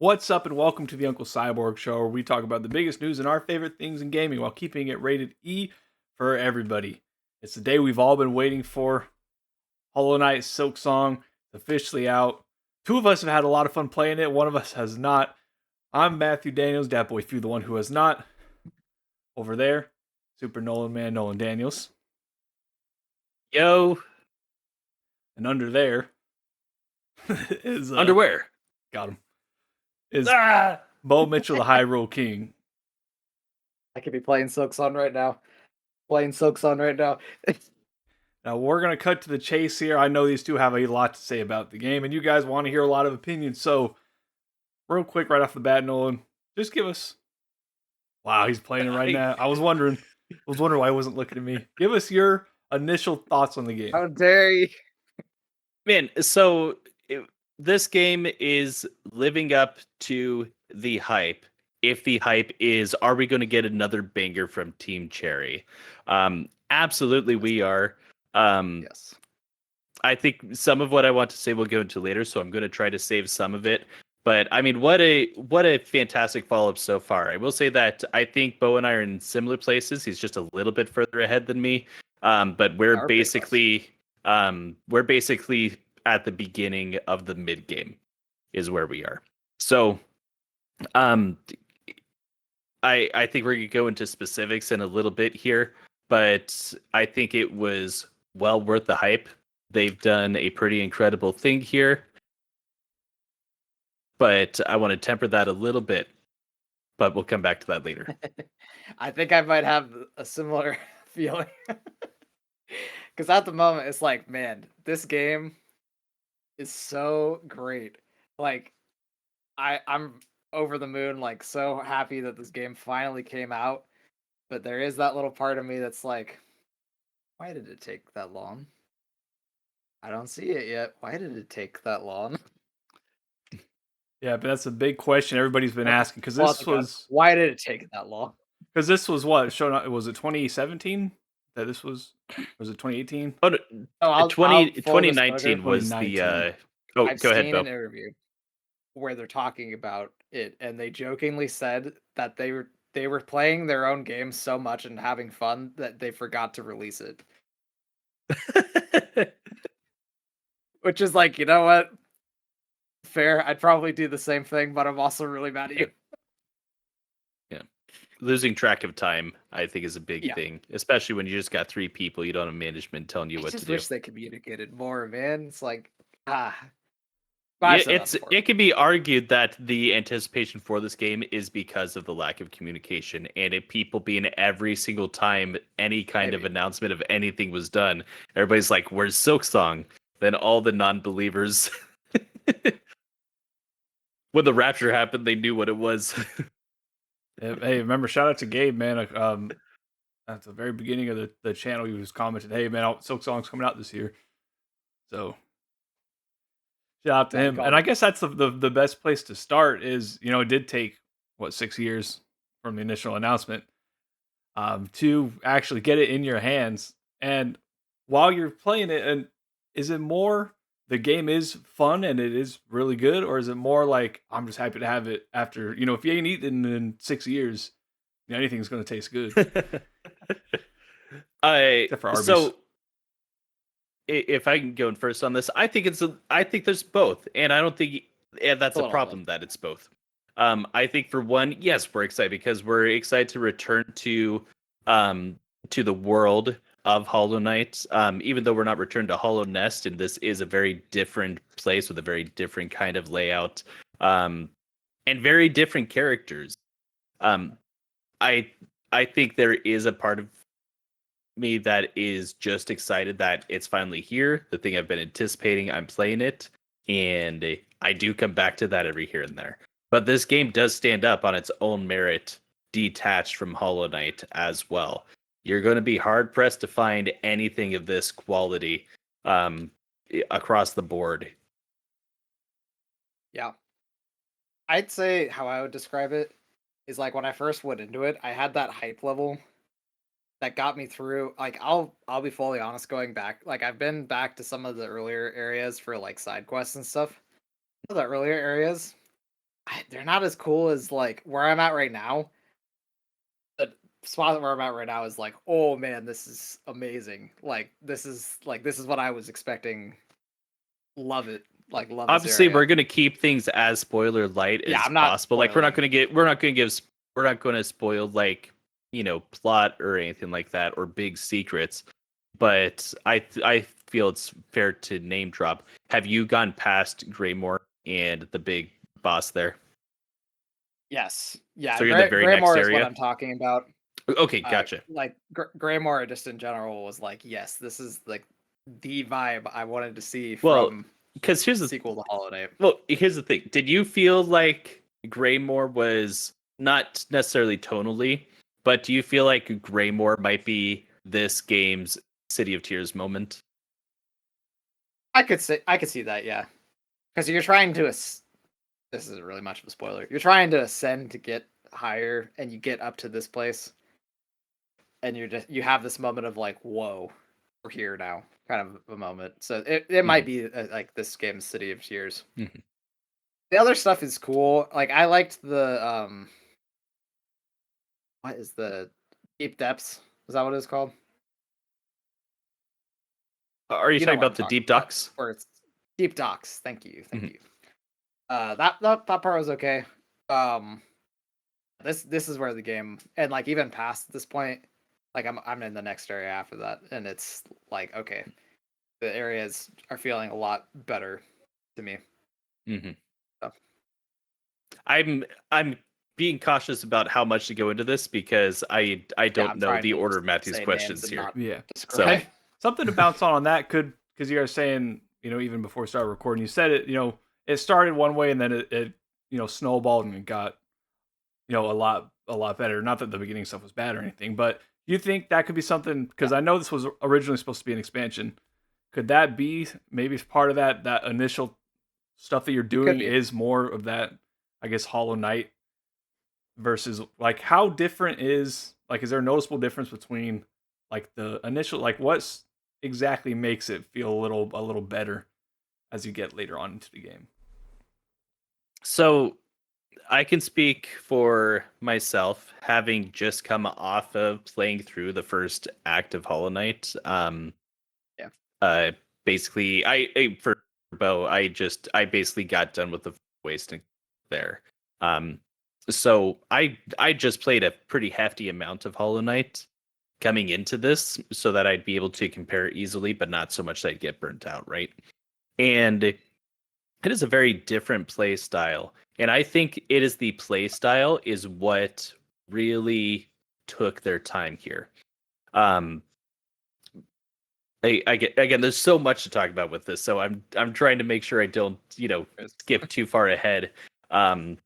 What's up, and welcome to the Uncle Cyborg Show, where we talk about the biggest news and our favorite things in gaming while keeping it rated E for everybody. It's the day we've all been waiting for. Hollow Knight Silksong is officially out. Two of us have had a lot of fun playing it, one of us has not. I'm Matthew Daniels, Dat Boy Few, the one who has not. Over there, Super Nolan Man, Nolan Daniels. Yo, And under there is underwear. got him. Is Ah! Bo Mitchell, the Hyrule King. I could be playing Silksong right now. Now we're gonna cut to the chase here. I know these two have a lot to say about the game, and you guys want to hear a lot of opinions. So, real quick, right off the bat, Nolan, just give us. Wow, he's playing it right now. I was wondering why he wasn't looking at me. Give us your initial thoughts on the game. How dare you? Man, so this game is living up to the hype. If the hype is, are we going to get another banger from Team Cherry? Absolutely, we are. Yes. I think some of what I want to say we'll go into later, so I'm going to try to save some of it. But I mean, what a fantastic follow-up so far. I will say that I think Bo and I are in similar places. He's just a little bit further ahead than me. But we're basically at the beginning of the mid game is where we are. So I think we're gonna go into specifics in a little bit here, but I think it was well worth the hype. They've done a pretty incredible thing here. But I want to temper that a little bit. But we'll come back to that later. I think I might have a similar feeling. Because at the moment, it's like, man, this game is so great. Like, I'm over the moon, like, so happy that this game finally came out. But there is that little part of me that's like, why did it take that long? I don't see it yet. Why did it take that long? Yeah, but that's a big question everybody's been asking because why did it take that long? Because this was what showed up. Was it 2017 that this was? Was it 2018? Oh, no, 2019 was 2019. the. I've go ahead, seen Bo. an interview where they're talking about it, and they jokingly said that they were playing their own game so much and having fun that they forgot to release it. Which is like, you know what? Fair. I'd probably do the same thing, but I'm also really mad at you. Yeah. Losing track of time, I think, is a big thing, especially when you just got three people, you don't have management telling you what to do. I just wish they communicated more, man. It's like, it could be argued that the anticipation for this game is because of the lack of communication and it people being every single time any kind of announcement of anything was done, everybody's like, where's Silksong? Then all the non-believers, when the rapture happened, they knew what it was. Hey, remember, shout out to Gabe, man. At the very beginning of the channel, he was commented, "Hey, man, Silksong's coming out this year." So shout out to him. And I guess that's the best place to start is, it did take, 6 years from the initial announcement to actually get it in your hands. And while you're playing it, and is it more the game is fun and it is really good, or is it more like I'm just happy to have it after, if you ain't eaten in 6 years, anything's going to taste good. Except for Arby's. So if I can go in first on this, I think there's both, and I don't think that's a problem that it's both. I think for one, yes, we're excited because we're excited to return to the world of Hollow Knight. Even though we're not returned to Hollow Nest, and this is a very different place with a very different kind of layout, and very different characters. I think there is a part of me that is just excited that it's finally here. The thing I've been anticipating, I'm playing it, and I do come back to that every here and there. But this game does stand up on its own merit, detached from Hollow Knight as well. You're going to be hard pressed to find anything of this quality across the board. Yeah. I'd say how I would describe it is like when I first went into it, I had that hype level that got me through. Like, I'll be fully honest, going back, like, I've been back to some of the earlier areas for like side quests and stuff. Some of the earlier areas, they're not as cool as like where I'm at right now. The spot where I'm at right now is like, oh man, this is amazing. Like this is what I was expecting. Love it. Like love this Obviously, area. we're gonna keep things as spoiler light Yeah, as I'm not possible. Like we're not spoiling. we're not gonna spoil like plot or anything like that or big secrets. But I feel it's fair to name drop. Have you gone past Greymore and the big boss there? Yes. Yeah, So you're in the very next Greymore is what area. I'm talking about. Okay, gotcha. Like Greymore just in general was like, yes, this is like the vibe I wanted to see Well, from because here's the sequel to Hollow Knight. well, here's the thing. Did you feel like Greymore was not necessarily tonally, but do you feel like Greymore might be this game's City of Tears moment? I could see that, yeah. Because you're trying to this isn't really much of a spoiler. You're trying to ascend to get higher, and you get up to this place, and you have this moment of like, whoa, we're here now, kind of a moment. So it might be like this game's City of Tears. Mm-hmm. The other stuff is cool. Like I liked the what is the Deep Depths? Is that what it's called? Are you You know talking what I'm about the talking deep about. ducks? Where it's Deep Docks. Thank you. Mhm. You. That part was okay. Um, this is where the game, and like even past this point, like I'm in the next area after that, and it's like okay, the areas are feeling a lot better to me. Mm-hmm. So, I'm being cautious about how much to go into this because I yeah, don't I'm know trying the to order of Matthew's say names questions and here. not Yeah. describe. So Something to bounce on that could, because you guys saying, even before we started recording, you said it, it started one way and then it snowballed and it got, a lot better. Not that the beginning stuff was bad or anything, but you think that could be something, Yeah, because I know this was originally supposed to be an expansion. Could that be maybe part of that initial stuff that you're it could doing be. is more of that, I guess, Hollow Knight versus like how different is there a noticeable difference between like the initial, like what's exactly makes it feel a little better as you get later on into the game? so I can speak for myself, having just come off of playing through the first act of Hollow Knight. Yeah. Basically, for Bo, I basically got done with the wasting there. Um, so I just played a pretty hefty amount of Hollow Knight coming into this, so that I'd be able to compare easily, but not so much that I'd get burnt out, right? And it is a very different play style. And I think it is the play style is what really took their time here. Um, I get again. There's so much to talk about with this, so I'm trying to make sure I don't skip too far ahead, um,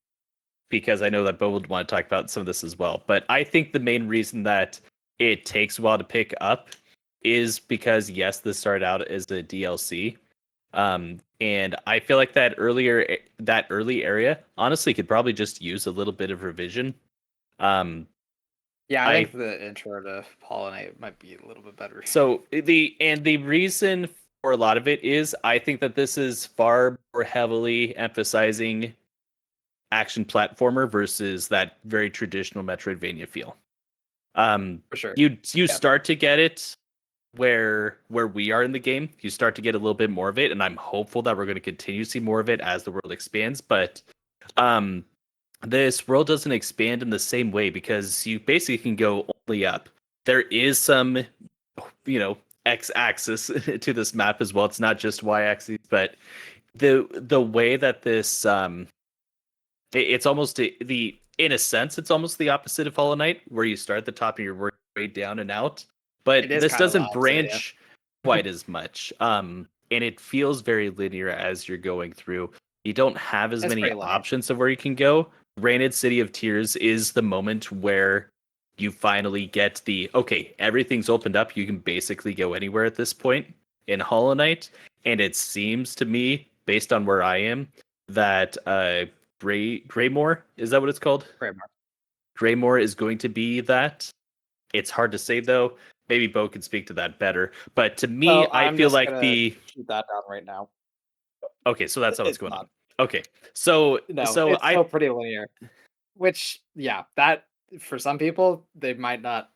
because I know that Bo would want to talk about some of this as well. But I think the main reason that it takes a while to pick up is because yes, this started out as a DLC, and I feel like that early area honestly could probably just use a little bit of revision. Um, Yeah, I I think the intro to Hollow Knight might be a little bit better. So the reason for a lot of it is I think that this is far more heavily emphasizing action platformer versus that very traditional Metroidvania feel. For sure. You Yeah. start to get it where we are in the game. You start to get a little bit more of it, and I'm hopeful that we're going to continue to see more of it as the world expands. But this world doesn't expand in the same way because you basically can go only up. There is some x-axis to this map as well. It's not just y-axis, but the way that this it's almost the in a sense it's almost the opposite of Hollow Knight, where you start at the top and you're working way down and out. But It is this kind of the doesn't opposite, yeah. branch quite as much, and it feels very linear as you're going through. You don't have as It's many pretty linear. options of where you can go. Granted, City of Tears is the moment where you finally get the okay, everything's opened up. You can basically go anywhere at this point in Hollow Knight, and it seems to me, based on where I am, that Greymore, is that what it's called? Greymore. Greymore is going to be that. It's hard to say though. Maybe Bo can speak to that better. But to me, Well, I I'm feel just like gonna shoot that down right now. okay, so that's how it's It's going not. on. Okay, so No, so it's still pretty linear. Which, yeah, that for some people they might not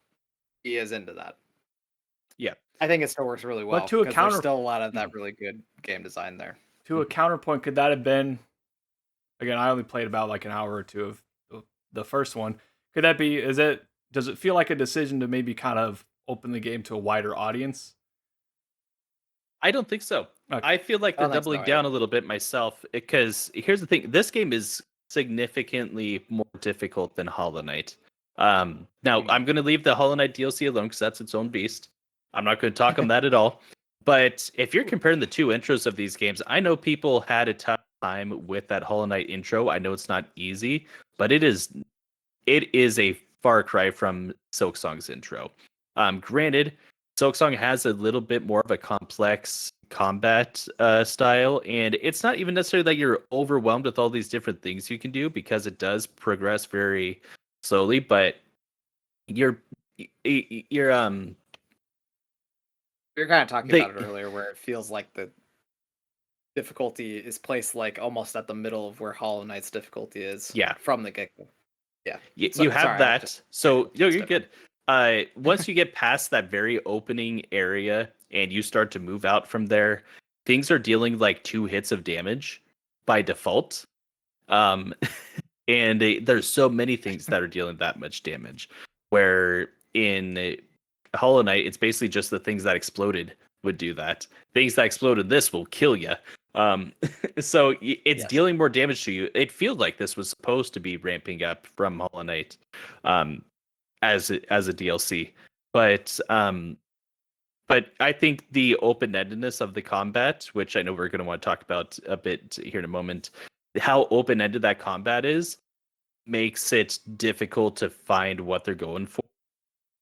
be as into that. yeah. I think it still works really But well to a because there's counter still a lot of that really good game design there. to a counterpoint, could that have been? Again, I only played about like an hour or two of the first one. Could that be? Is it? Does it feel like a decision to maybe kind of open the game to a wider audience? I don't think so. Okay. I feel like I they're don't think so doubling either. down a little bit myself because here's the thing: this game is significantly more difficult than Hollow Knight. Now I'm going to leave the Hollow Knight DLC alone because that's its own beast. I'm not going to talk on that at all. But if you're comparing the two intros of these games, I know people had a tough time with that Hollow Knight intro. I know it's not easy, but it is a far cry from Silksong's intro. Granted, Silksong has a little bit more of a complex combat style, and it's not even necessarily that you're overwhelmed with all these different things you can do because it does progress very slowly. But you're you're We were kind of talking they about it earlier, where it feels like the difficulty is placed like almost at the middle of where Hollow Knight's difficulty is. Yeah. From the get go. Yeah. you have Sorry, that. So no, it's you're good. Once you get past that very opening area and you start to move out from there, things are dealing like 2 hits of damage by default. Um, and there's so many things that are dealing that much damage. Where in Hollow Knight, it's basically just the things that exploded would do that. Things that exploded this will kill you. So it's Yes. dealing more damage to you. It feels like this was supposed to be ramping up from Hollow Knight, as a DLC, but I think the open-endedness of the combat, which I know we're going to want to talk about a bit here in a moment, how open-ended that combat is, makes it difficult to find what they're going for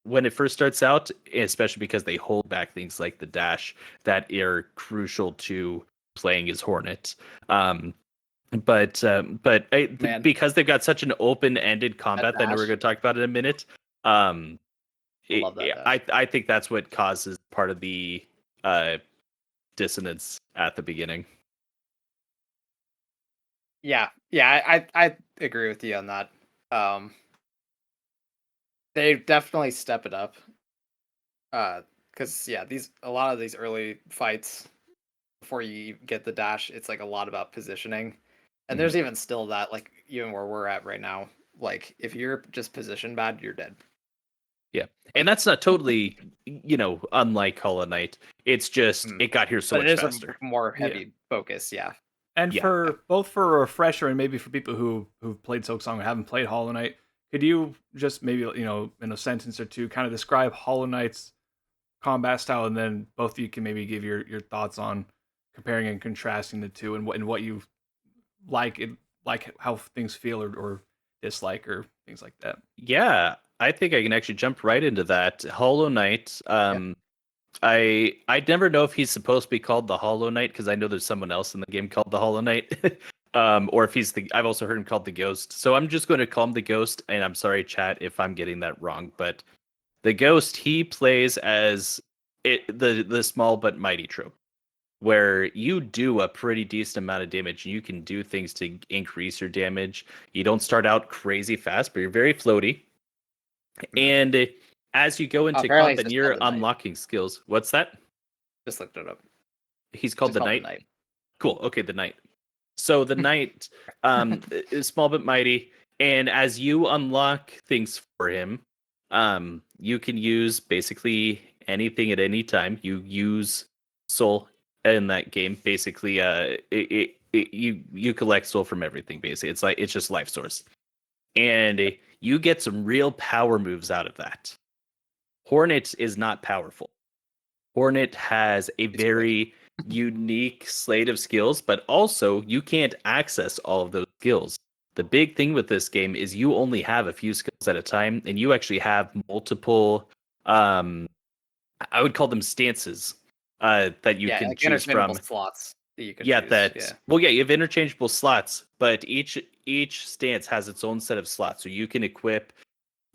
when it first starts out, especially because they hold back things like the dash that are crucial to playing as Hornet. Man. Because they've got such an open-ended combat that I know we're dash. going to talk about in a minute. Um, Love that dash. I think that's what causes part of the dissonance at the beginning. Yeah, I agree with you on that. They definitely step it up. Because a lot of these early fights before you get the dash, it's like a lot about positioning. And there's even still that, like even where we're at right now, like if you're just positioned bad, you're dead. Yeah, and that's not totally, unlike Hollow Knight. It's just it got here so but much it is faster. a more heavy focus, yeah. And Yeah. for both for a refresher and maybe for people who've played Silksong and haven't played Hollow Knight, could you just maybe in a sentence or two kind of describe Hollow Knight's combat style, and then both of you can maybe give your thoughts on comparing and contrasting the two, and what you like how things feel or dislike or things like that. Yeah, I think I can actually jump right into that. Hollow Knight. I never know if he's supposed to be called the Hollow Knight because I know there's someone else in the game called the Hollow Knight. Or if I've also heard him called the Ghost. So I'm just going to call him the Ghost, and I'm sorry, chat, if I'm getting that wrong. But the Ghost, he plays as the small but mighty trope, where you do a pretty decent amount of damage. You can do things to increase your damage. You don't start out crazy fast, but you're very floaty. And as you go into Apparently combat, it's just you're called the Knight. unlocking skills. What's that? Just looked it up. He's called Just the Knight. Cool. Okay, the Knight. So the Knight is small but mighty, and as you unlock things for him, you can use basically anything at any time. You use soul in that game. Basically, you collect soul from everything. Basically, it's just life source, and you get some real power moves out of that. Hornet is not powerful. Hornet has a very unique slate of skills, but also you can't access all of those skills. The big thing with this game is you only have a few skills at a time, and you actually have multiple, I would call them stances, that you can like choose from. slots that you can Yeah, choose. well, yeah, you have interchangeable slots, but each stance has its own set of slots, so you can equip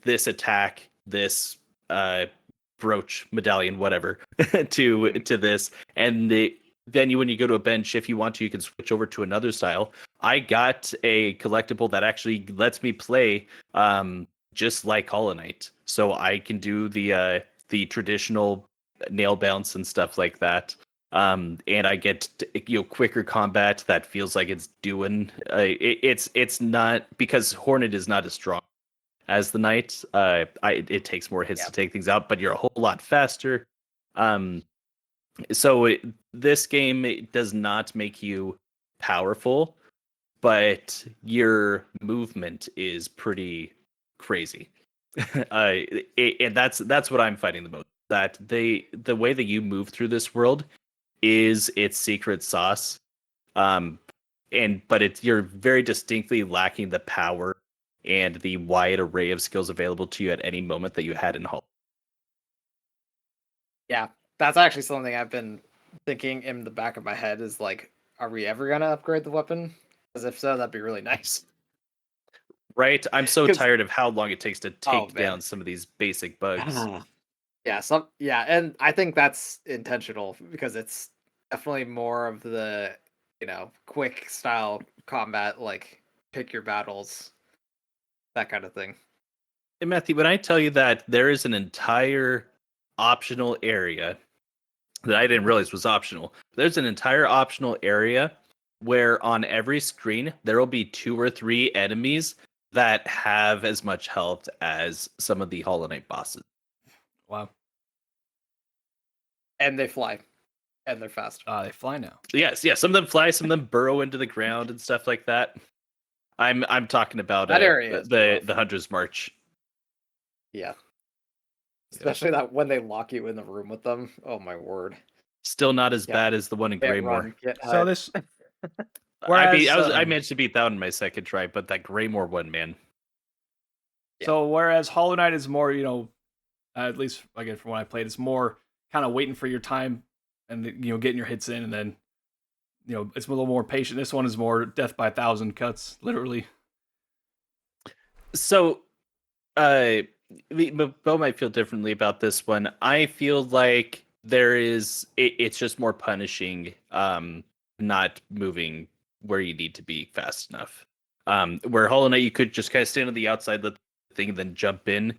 this attack, this brooch, medallion, whatever, to this, and then when you go to a bench, if you want to, you can switch over to another style. I got a collectible that actually lets me play just like Hollow Knight, so I can do the traditional nail bounce and stuff like that. And I get quicker combat that feels like it's doing. It's not, because Hornet is not as strong as the Knight. It takes more hits to take things out, but you're a whole lot faster. So this game, it does not make you powerful, but your movement is pretty crazy. And that's what I'm fighting the most. That the way that you move through this world is its secret sauce. But you're very distinctly lacking the power and the wide array of skills available to you at any moment that you had in Hull. Yeah, that's actually something I've been thinking in the back of my head is like, are we ever gonna upgrade the weapon? Because if so, that'd be really nice. Right? I'm so tired of how long it takes to take down some of these basic bugs. Yeah, and I think that's intentional because it's definitely more of the, quick style combat, like pick your battles, that kind of thing. And Matthew, when I tell you that there is an entire optional area that I didn't realize was optional, there's an entire optional area where on every screen there will be 2 or 3 enemies that have as much health as some of the Hollow Knight bosses. Wow. And they fly. And they're fast. They fly now. Yes. Some of them fly, some of them burrow into the ground and stuff like that. I'm talking about that area the Hunter's March. Yeah. Especially that when they lock you in the room with them. Oh my word. Still not as bad as the one in Greymore. So this I managed to beat that one in my second try, but that Greymore one, man. So whereas Hollow Knight is more, at least again from when I played, it's more kind of waiting for your time and getting your hits in, and then it's a little more patient. This one is more death by 1,000 cuts, literally. So, Bo might feel differently about this one. I feel like it's just more punishing, not moving where you need to be fast enough. Where Hollow Knight, you could just kind of stand on the outside of the thing and then jump in.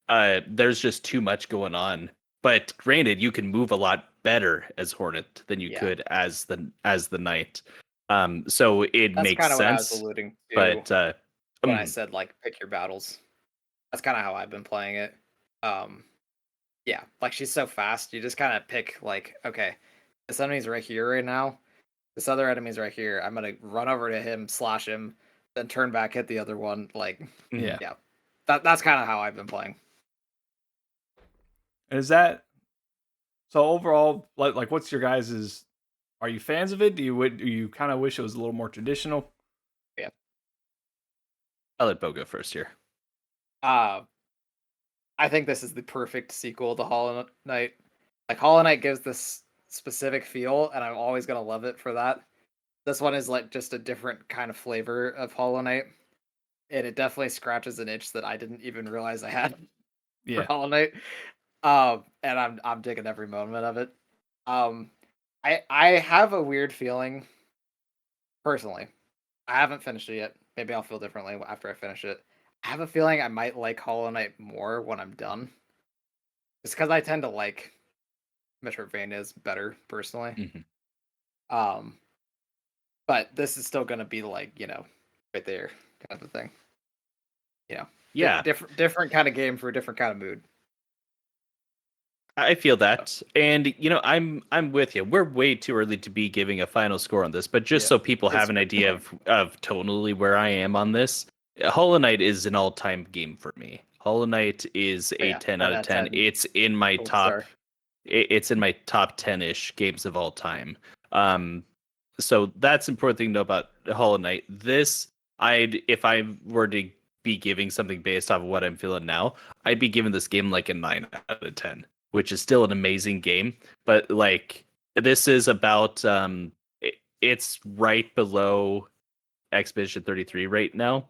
There's just too much going on. But granted, you can move a lot better as Hornet than you could as the Knight. So it makes sense. That's kind of what I was alluding to. But when I said like pick your battles, that's kind of how I've been playing it. Yeah, like she's so fast, you just kind of pick like, okay, this enemy's right here right now. This other enemy's right here. I'm gonna run over to him, slash him, then turn back, hit the other one. Like, yeah. That's kind of how I've been playing. And is that so overall? Like, what's your guys's? Are you fans of it? Do you kind of wish it was a little more traditional? Yeah. I'll let Bo go first here. I think this is the perfect sequel to Hollow Knight. Like, Hollow Knight gives this specific feel, and I'm always gonna love it for that. This one is like just a different kind of flavor of Hollow Knight, and it definitely scratches an itch that I didn't even realize I had for Hollow Knight. And I'm digging every moment of it. I have a weird feeling, personally. I haven't finished it yet. Maybe I'll feel differently after I finish it. I have a feeling I might like Hollow Knight more when I'm done. It's because I tend to like Metroidvanias better, personally. Mm-hmm. But this is still gonna be like, right there kind of a thing. Yeah. Different kind of game for a different kind of mood. I feel that, and I'm with you. We're way too early to be giving a final score on this, but just so people have an idea of tonally where I am on this, Hollow Knight is an all-time game for me. Hollow Knight is a 10 out of 10. It's in my top. It's in my top 10-ish games of all time. So that's important thing to know about Hollow Knight. This, if I were to be giving something based off of what I'm feeling now, I'd be giving this game like a 9 out of 10. Which is still an amazing game, but like this is about it's right below Expedition 33 right now.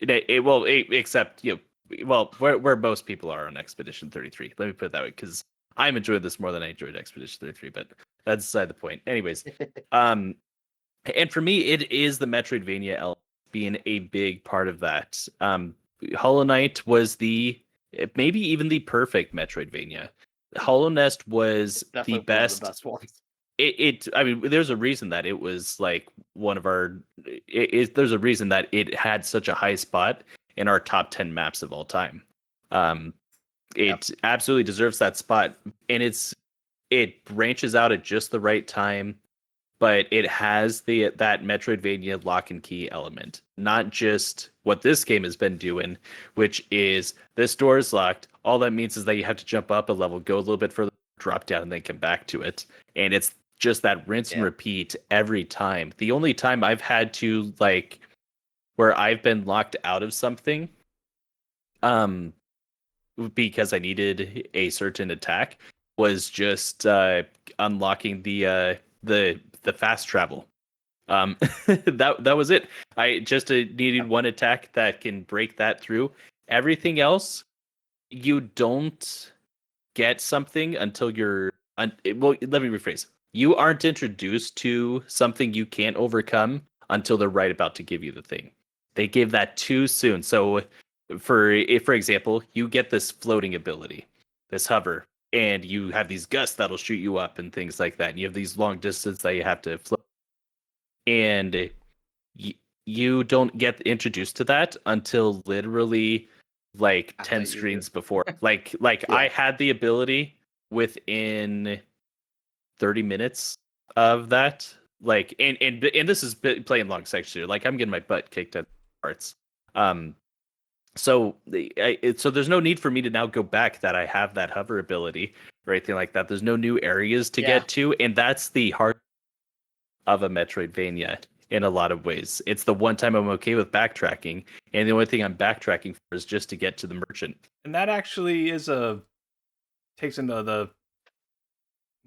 Except where most people are on Expedition 33. Let me put it that way, because I'm enjoying this more than I enjoyed Expedition 33. But That's beside the point. Anyways, and for me, it is the Metroidvania element being a big part of that. Hollow Knight was maybe even the perfect Metroidvania. Hollow Nest was the Definitely one of the best. best ones. I mean, there's a reason that it was like one of our. There's a reason that it had such a high spot in our top 10 maps of all time. It absolutely deserves that spot, and it branches out at just the right time, but it has that Metroidvania lock and key element, not just what this game has been doing, which is this door is locked. All that means is that you have to jump up a level, go a little bit further, drop down, and then come back to it, and it's just that rinse and repeat every time. The only time I've had to like where I've been locked out of something, because I needed a certain attack, was just unlocking the fast travel. That was it. I just needed one attack that can break that through. Everything else, you don't get something until well, let me rephrase. You aren't introduced to something you can't overcome until they're right about to give you the thing. They give that too soon. So for example, you get this floating ability, this hover, and you have these gusts that'll shoot you up and things like that. And you have these long distance that you have to float, and you don't get introduced to that until literally like 10 screens before. Like I had the ability within 30 minutes of that. Like and this is playing long sections here. Like I'm getting my butt kicked at parts. So so there's no need for me to now go back that I have that hover ability or anything like that. There's no new areas to get to, and that's the heart of a Metroidvania in a lot of ways. It's the one time I'm okay with backtracking, and the only thing I'm backtracking for is just to get to the merchant. And that actually takes into the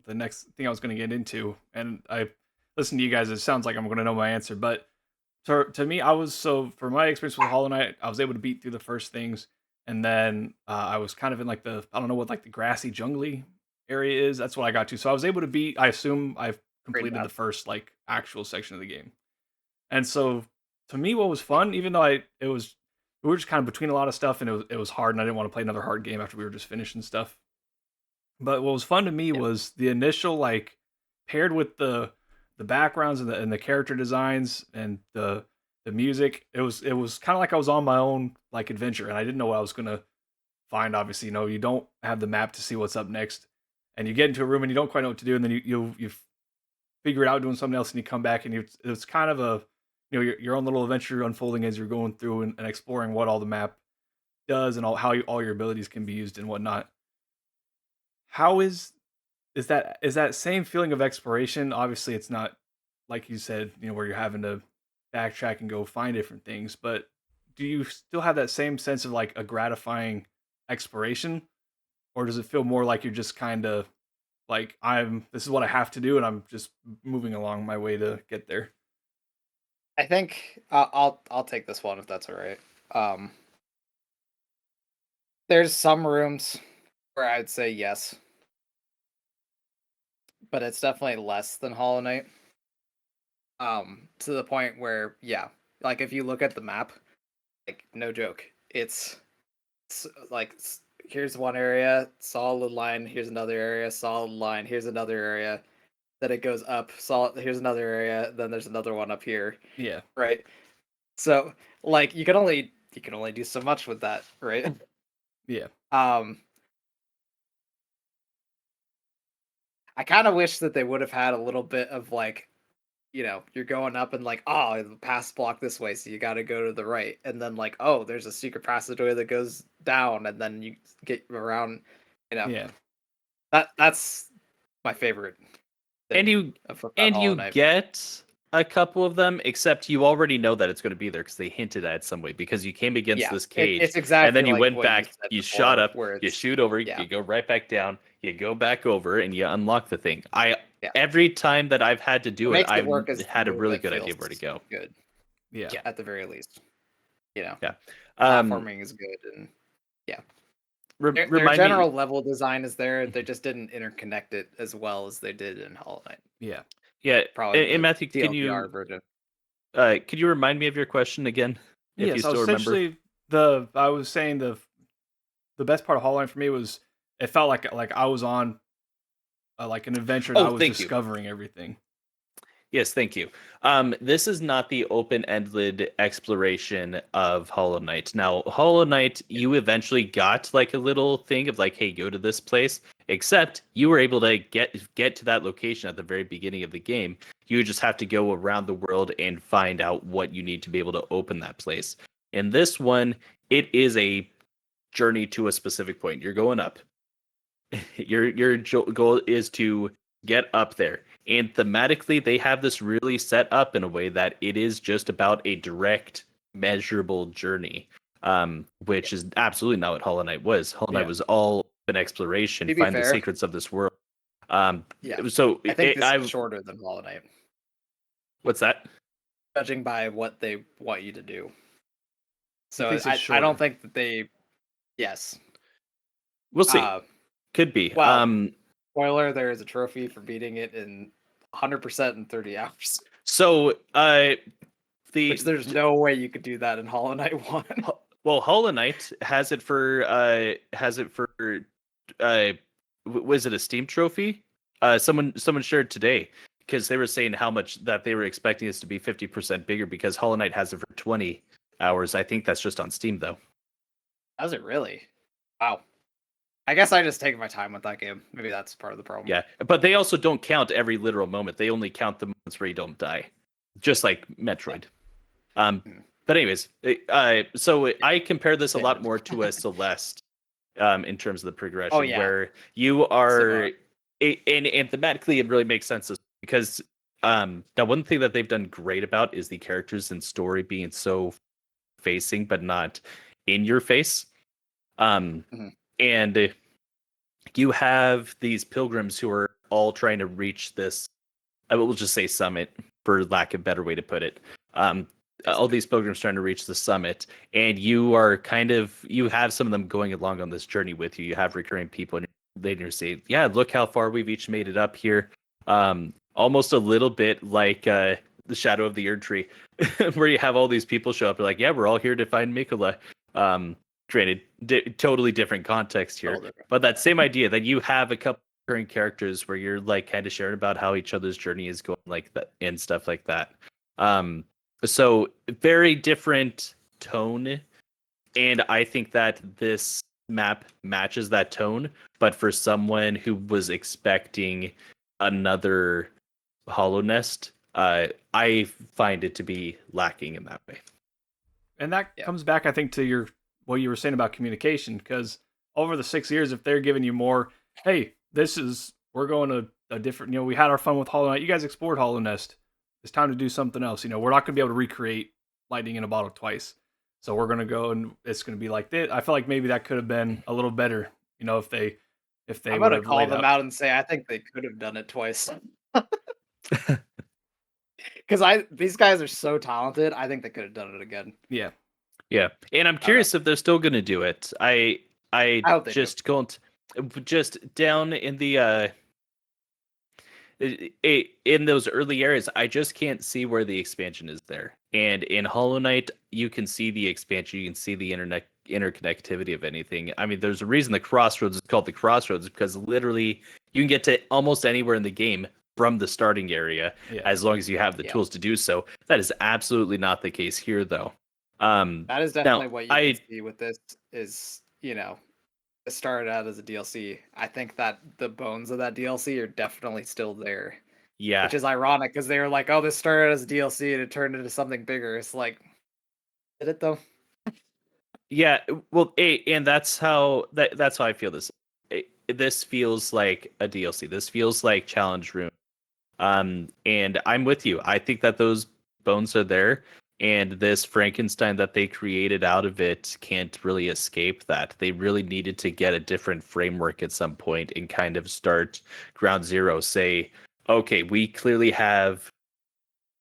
next thing I was going to get into. And I listen to you guys, it sounds like I'm going to know my answer, but to me, for my experience with Hollow Knight, I was able to beat through the first things, and then I was kind of in like I don't know what like the grassy jungly area is. That's what I got to. So I was able to beat. I assume I've completed the first like actual section of the game, and so to me, what was fun, even though we were just kind of between a lot of stuff, and it was hard, and I didn't want to play another hard game after we were just finishing stuff. But what was fun to me was the initial like paired with the backgrounds and the character designs and the music. It was kind of like I was on my own like adventure, and I didn't know what I was gonna find. Obviously, you don't have the map to see what's up next, and you get into a room and you don't quite know what to do, and then you figure it out doing something else, and you come back and it's kind of a your own little adventure unfolding as you're going through and exploring what all the map does and all your abilities can be used and whatnot. How is that same feeling of exploration? Obviously, it's not like you said, where you're having to backtrack and go find different things, but do you still have that same sense of like a gratifying exploration, or does it feel more like you're just kind of like this is what I have to do and I'm just moving along my way to get there? I think I'll take this one if that's all right. There's some rooms where I'd say yes, but it's definitely less than Hollow Knight. To the point where, like if you look at the map, like no joke, it's like here's one area, solid line, here's another area, solid line, here's another area. Then it goes up, solid, here's another area, then there's another one up here. Yeah. Right. So like you can only do so much with that, right? Yeah. I kind of wish that they would have had a little bit of like, you're going up and like, oh, the pass block this way, so you got to go to the right, and then like, oh, there's a secret passageway that goes down, and then you get around. Yeah. That's my favorite. And you get a couple of them, except you already know that it's going to be there because they hinted at it some way. Because you came against this cage, it's exactly, and then you like went back, you shot up, you shoot over, you go right back down, you go back over, and you unlock the thing. Every time that I've had to do it, I've had a really good idea of where to go. Good, yeah, at the very least, Yeah, platforming is good, and Their remind general me. level design is there. They just didn't interconnect it as well as they did in Hollow Knight. Yeah. Yeah, Probably and the Matthew, TLDR version. could you remind me of your question again, if you So still remember? essentially I was saying the best part of Hollow Knight for me was it felt like I was on like an adventure and I Oh, was thank you. discovering everything. Yes, thank you. This is not the open-ended exploration of Hollow Knight. Now, Hollow Knight, you eventually got like a little thing of like, hey, go to this place. Except you were able to get to that location at the very beginning of the game. You just have to go around the world and find out what you need to be able to open that place. In this one, it is a journey to a specific point. You're going up. Your goal is to get up there. And thematically, they have this really set up in a way that it is just about a direct, measurable journey, which is absolutely not what Hollow Knight was. Hollow Knight Yeah. was all an exploration, To be find the fair, secrets of this world. yeah, So I think this is shorter than Hollow Knight, what's that? judging by what they want you to do. So thinks it's I don't shorter. think that they. Yes. We'll see. Could be. Well, spoiler: there is a trophy for beating it in 100% in 30 hours. So Which there's no way you could do that in Hollow Knight 1. Well, Hollow Knight has it for was it a Steam trophy? Someone shared today because they were saying how much that they were expecting this to be 50% bigger because Hollow Knight has it for 20 hours. I think that's just on Steam though. Does it really? Wow. I guess I just take my time with that game. Maybe that's part of the problem. Yeah, but they also don't count every literal moment. They only count the moments where you don't die, just like Metroid. But anyways, so I compare this a lot more to a Celeste, in terms of the progression, where you are, and thematically it really makes sense because the one thing that they've done great about is the characters and story being so facing but not in your face. And you have these pilgrims who are all trying to reach this, I will just say summit for lack of a better way to put it. All these pilgrims trying to reach the summit, and you have some of them going along on this journey with you. You have recurring people, and they say, "Yeah, look how far we've each made it up here." Almost a little bit like the Shadow of the Erd Tree, where you have all these people show up. They're like, "Yeah, we're all here to find Mikola." Granted, totally different context here, but that same idea that you have a couple recurring characters where you're like kind of sharing about how each other's journey is going, like that and stuff like that. So very different tone, and I think that this map matches that tone. But for someone who was expecting another Hollow Nest, I find it to be lacking in that way. And that comes back, I think, to what you were saying about communication, because over the 6 years, if they're giving you more, hey, we're going to a different, we had our fun with Hollow Knight. You guys explored Hollow Nest. It's time to do something else. We're not going to be able to recreate lightning in a bottle twice. So we're going to go and it's going to be like this. I feel like maybe that could have been a little better, if they I'm going to call them out and say I think they could have done it twice. Because these guys are so talented. I think they could have done it again. Yeah. Yeah. And I'm curious if they're still going to do it. I hope they just don't, just down in the in those early areas, I just can't see where the expansion is there. And in Hollow Knight, you can see the expansion, you can see the interconnectivity of anything. I mean, there's a reason the Crossroads is called the Crossroads, because literally you can get to almost anywhere in the game from the starting area, as long as you have the tools to do so. That is absolutely not the case here, though. That is definitely what you can see with this is, it started out as a DLC. I think that the bones of that DLC are definitely still there. Yeah. Which is ironic because they were like, oh, this started as a DLC and it turned into something bigger. It's like, did it though? Yeah, well, and that's how I feel this. This feels like a DLC. This feels like Challenge Room. And I'm with you. I think that those bones are there, and this Frankenstein that they created out of it can't really escape that. They really needed to get a different framework at some point and kind of start ground zero. Say, okay, we clearly have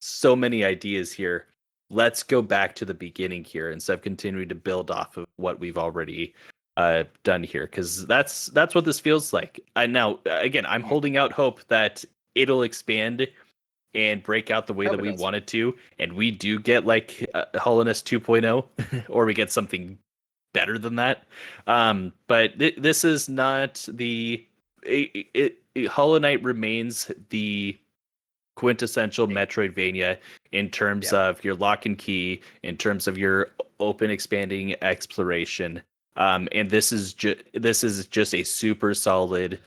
so many ideas here. Let's go back to the beginning here instead of continuing to build off of what we've already done here, because that's what this feels like. Now again, I'm holding out hope that it'll expand and break out the way that we want it to, and we do get like Hollowness 2.0, or we get something better than that. But this is not the Hollow Knight remains the quintessential Metroidvania in terms of your lock and key, in terms of your open expanding exploration. And this is just a super solid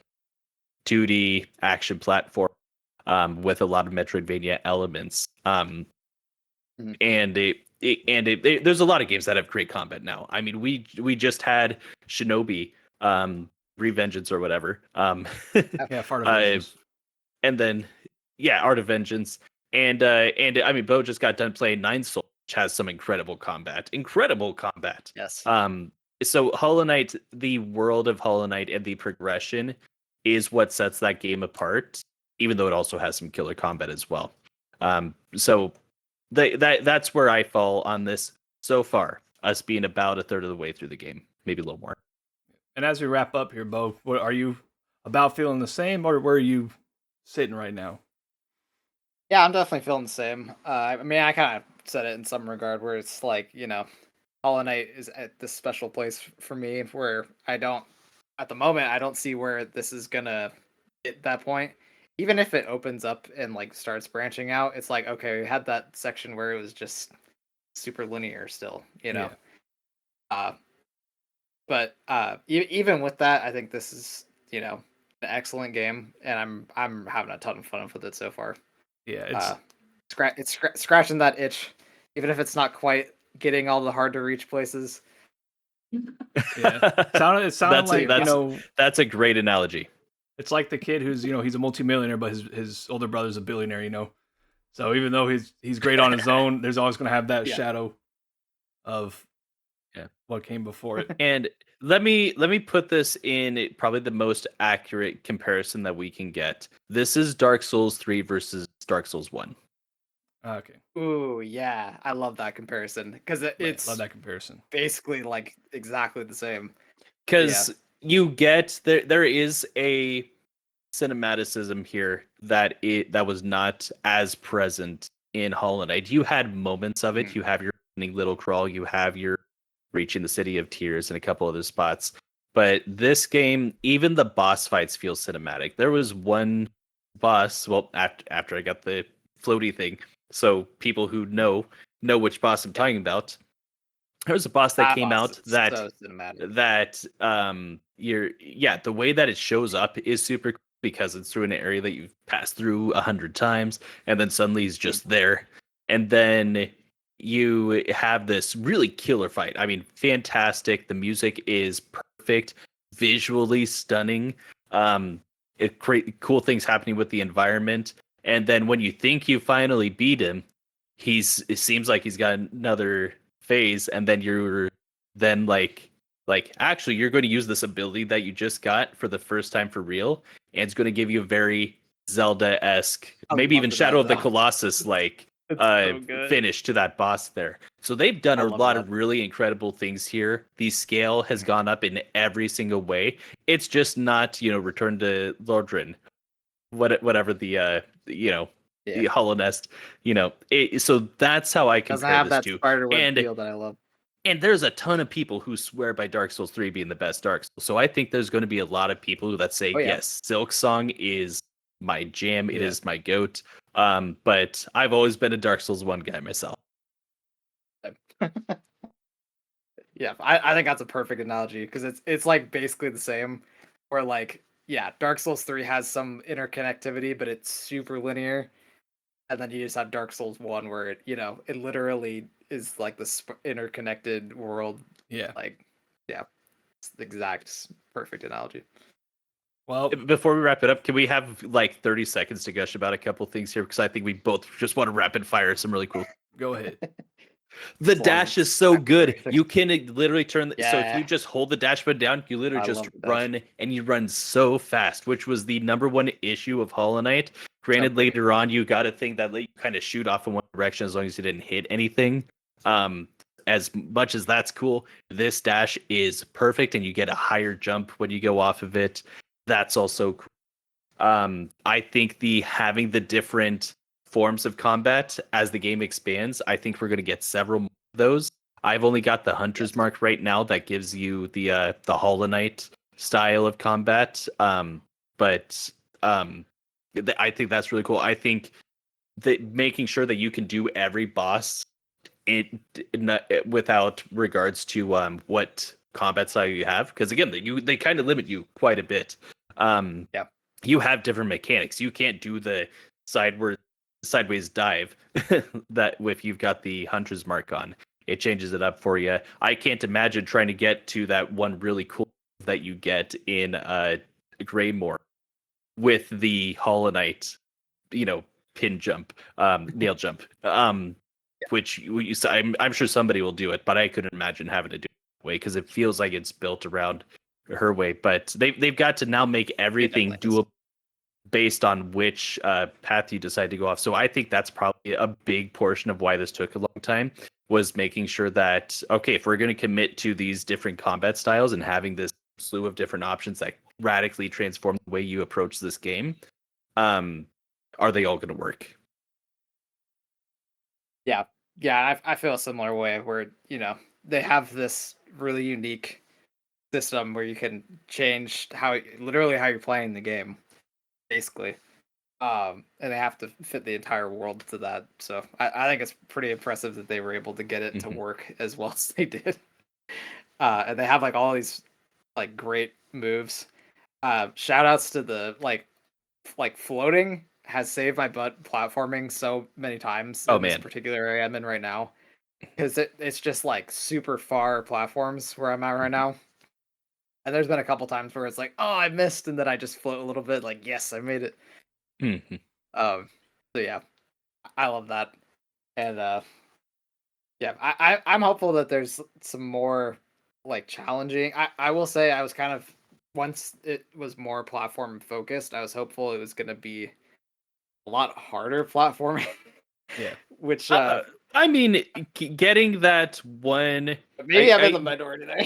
2D action platform with a lot of Metroidvania elements. And there's a lot of games that have great combat now. I mean, we just had Shinobi Revengeance or whatever. Yeah, Art of Vengeance. And then Art of Vengeance. And I mean, Bo just got done playing Nine Soul, which has some incredible combat. Yes. So Hollow Knight, the world of Hollow Knight and the progression is what sets that game apart, even though it also has some killer combat as well. So that's where I fall on this so far, us being about a third of the way through the game, maybe a little more. And as we wrap up here, Bo, what are you about feeling the same, or where are you sitting right now? Yeah, I'm definitely feeling the same. I mean, I kind of said it in some regard where it's like, Hollow Knight is at this special place for me where at the moment, I don't see where this is gonna hit that point. Even if it opens up and like starts branching out, it's like, okay, we had that section where it was just super linear still, Yeah. But even with that, I think this is, an excellent game, and I'm having a ton of fun with it so far. Yeah, it's scratching that itch, even if it's not quite getting all the hard to reach places. Yeah, it sounded like that's a great analogy. It's like the kid who's he's a multimillionaire, but his older brother's a billionaire. So even though he's great on his own, there's always going to have that shadow of what came before it. And let me put this in probably the most accurate comparison that we can get. This is Dark Souls 3 versus Dark Souls 1. Okay. Ooh, yeah, I love that comparison because it's love that comparison. Basically, like exactly the same. Because you get there is a cinematicism here that was not as present in Hollow Knight. You had moments of it. You have your little crawl. You have your reaching the City of Tears and a couple other spots. But this game, even the boss fights feel cinematic. There was one boss, well, after I got the floaty thing, so people who know which boss I'm talking about. There was a boss that came out that the way that it shows up is super cool because it's through an area that you've passed through 100 times, and then suddenly he's just there, and then you have this really killer fight. I mean, fantastic. The music is perfect, visually stunning. Cool things happening with the environment, and then when you think you finally beat him, it seems like he's got another phase, and then you're like actually you're going to use this ability that you just got for the first time for real, and it's going to give you a very Zelda-esque, maybe even Shadow of the Colossus finish to that boss there. So they've done a lot of really incredible things here. The scale has gone up in every single way. It's just not Return to Lordran, whatever the the Hollow Nest, so that's how I compare this to. And feel that I love. And there's a ton of people who swear by Dark Souls 3 being the best Dark Souls. So I think there's going to be a lot of people that say, yes, Silksong is my jam. It is my goat. But I've always been a Dark Souls 1 guy myself. Yeah, I think that's a perfect analogy because it's like basically the same. Where like, Dark Souls 3 has some interconnectivity, but it's super linear. And then you just have Dark Souls 1 where it literally is like this interconnected world. Yeah. It's the exact perfect analogy. Well, before we wrap it up, can we have like 30 seconds to gush about a couple things here? Because I think we both just want to rapid fire some really cool. Go ahead. The dash is so good. You can literally turn. So if you just hold the dash button down, you literally just run, and you run so fast, which was the number one issue of Hollow Knight. Granted, later on, you got a thing that let you kind of shoot off in one direction as long as you didn't hit anything. as much as that's cool, this dash is perfect, and you get a higher jump when you go off of it. That's also cool. I think having the different forms of combat as the game expands, I think we're going to get several more of those. I've only got the Hunter's Mark right now that gives you the Hollow Knight style of combat. But I think that's really cool. I think that making sure that you can do every boss without regards to what combat style you have, because again, they kind of limit you quite a bit. Yeah. You have different mechanics. You can't do the sideways dive that if you've got the Hunter's Mark on. It changes it up for you. I can't imagine trying to get to that one really cool that you get in Greymore with the Hollow Knight, pin jump, nail jump, which I'm sure somebody will do it, but I couldn't imagine having to do it that way because it feels like it's built around her way. But they've got to now make everything doable based on which path you decide to go off. So I think that's probably a big portion of why this took a long time, was making sure that, okay, if we're going to commit to these different combat styles and having this slew of different options that radically transform the way you approach this game, are they all going to work? Yeah, I feel a similar way where, they have this really unique system where you can change literally how you're playing the game, basically. And they have to fit the entire world to that. So I think it's pretty impressive that they were able to get it to work as well as they did. And they have like all these like great moves. Shout outs to the like floating has saved my butt platforming so many times in this particular area I'm in right now. Because it's just like super far platforms where I'm at right now. And there's been a couple times where it's like, oh, I missed, and then I just float a little bit, like, yes, I made it. So yeah, I love that. And yeah, I'm hopeful that there's some more like challenging. I will say I was kind of, once it was more platform focused, I was hopeful it was gonna be a lot harder platforming. Yeah. Which I mean, getting that one. Maybe I'm in the minority there.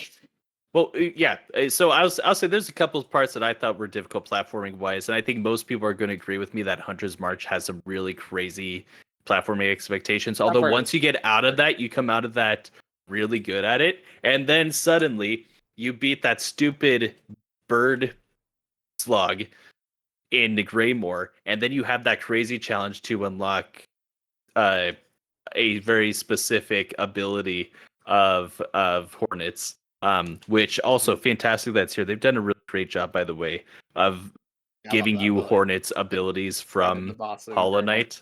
Well, yeah. So I'll say there's a couple of parts that I thought were difficult platforming wise, and I think most people are going to agree with me that Hunter's March has some really crazy platforming expectations. Although once you get out of that, you come out of that really good at it, and then suddenly you beat that stupid bird slug in the Greymore, and then you have that crazy challenge to unlock a very specific ability of Hornets. Which also fantastic that's here. They've done a really great job, by the way, of giving you Hornets abilities from Hollow Knight.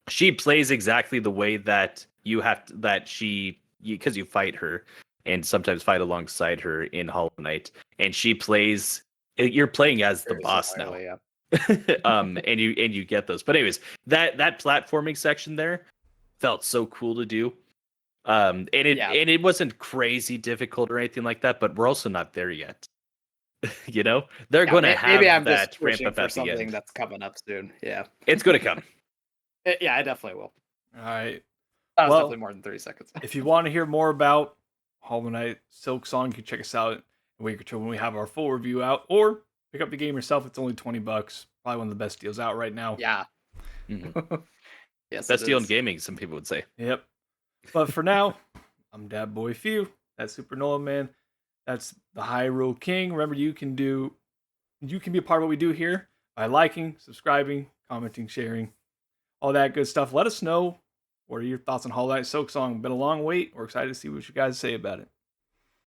She plays exactly the way that because you fight her and sometimes fight alongside her in Hollow Knight, and you're playing as the boss now. Yeah. And you get those. But anyways, that platforming section there felt so cool to do. And it wasn't crazy difficult or anything like that, but we're also not there yet. They're going to have that ramp up at the end. That's coming up soon. Yeah, it's going to come. Yeah, I definitely will. All right. That was definitely more than 30 seconds. If you want to hear more about Hollow Knight Silksong, you can check us out in a week or two when we have our full review out, or pick up the game yourself. It's only $20. Probably one of the best deals out right now. Yeah. Yes, best deal in gaming, some people would say. Yep. But for now, I'm Dad Boy Few. That's Super Nolan Man. That's the Hyrule King. Remember, you can be a part of what we do here by liking, subscribing, commenting, sharing, all that good stuff. Let us know what are your thoughts on Hollow Knight Silksong. Been a long wait. We're excited to see what you guys say about it.